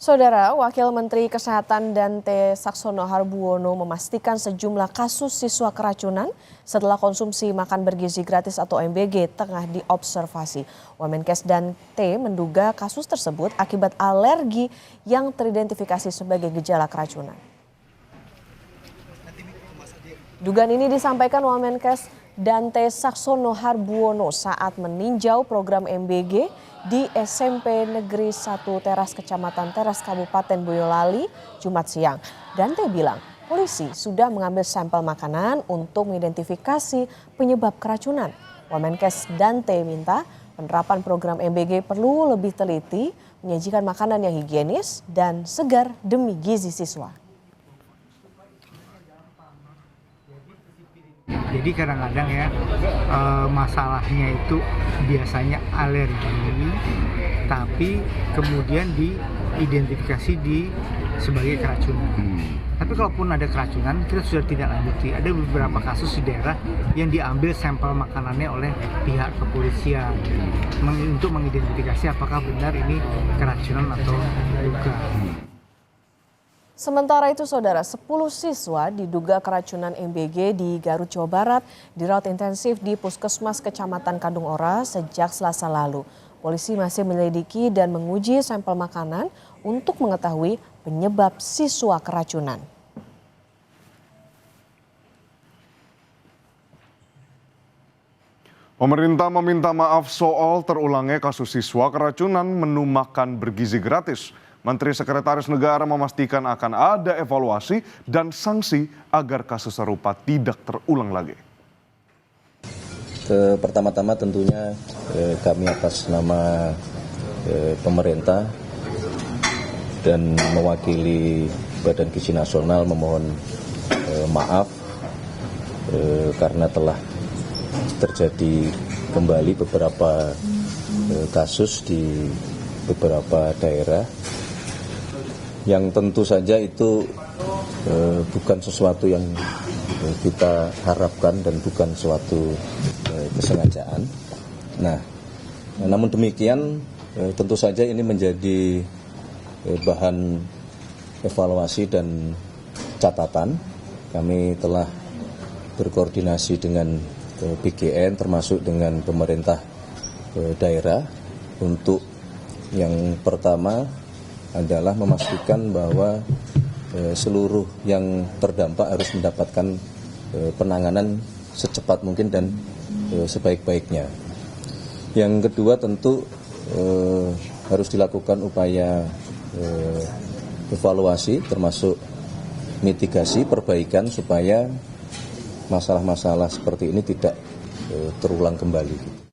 Saudara, Wakil Menteri Kesehatan Dante Saxono Harbuono memastikan sejumlah kasus siswa keracunan setelah konsumsi makan bergizi gratis atau MBG tengah diobservasi. Wamenkes Dante menduga kasus tersebut akibat alergi yang teridentifikasi sebagai gejala keracunan. Dugaan ini disampaikan Wamenkes Dante Saxono Harbuono saat meninjau program MBG di SMP Negeri 1 Teras Kecamatan Teras Kabupaten Boyolali Jumat siang. Dante bilang polisi sudah mengambil sampel makanan untuk mengidentifikasi penyebab keracunan. Wamenkes Dante minta penerapan program MBG perlu lebih teliti, menyajikan makanan yang higienis dan segar demi gizi siswa. Jadi kadang-kadang ya masalahnya itu biasanya alergi, tapi kemudian diidentifikasi sebagai keracunan. Tapi kalaupun ada keracunan, kita sudah tidak lanjuti. Ada beberapa kasus di daerah yang diambil sampel makanannya oleh pihak kepolisian untuk mengidentifikasi apakah benar ini keracunan atau bukan. Sementara itu, Saudara, 10 siswa diduga keracunan MBG di Garut, Jawa Barat dirawat intensif di Puskesmas Kecamatan Kandung Ora sejak Selasa lalu. Polisi masih menyelidiki dan menguji sampel makanan untuk mengetahui penyebab siswa keracunan. Pemerintah meminta maaf soal terulangnya kasus siswa keracunan menu makan bergizi gratis. Menteri Sekretaris Negara memastikan akan ada evaluasi dan sanksi agar kasus serupa tidak terulang lagi. Pertama-tama tentunya kami atas nama pemerintah dan mewakili Badan Gizi Nasional memohon maaf karena telah terjadi kembali beberapa kasus di beberapa daerah yang tentu saja itu bukan sesuatu yang kita harapkan dan bukan suatu kesengajaan. Nah, namun demikian tentu saja ini menjadi bahan evaluasi dan catatan. Kami telah berkoordinasi dengan BGN termasuk dengan pemerintah daerah untuk yang pertama adalah memastikan bahwa seluruh yang terdampak harus mendapatkan penanganan secepat mungkin dan sebaik-baiknya. Yang kedua tentu harus dilakukan upaya evaluasi termasuk mitigasi perbaikan supaya masalah-masalah seperti ini tidak terulang kembali.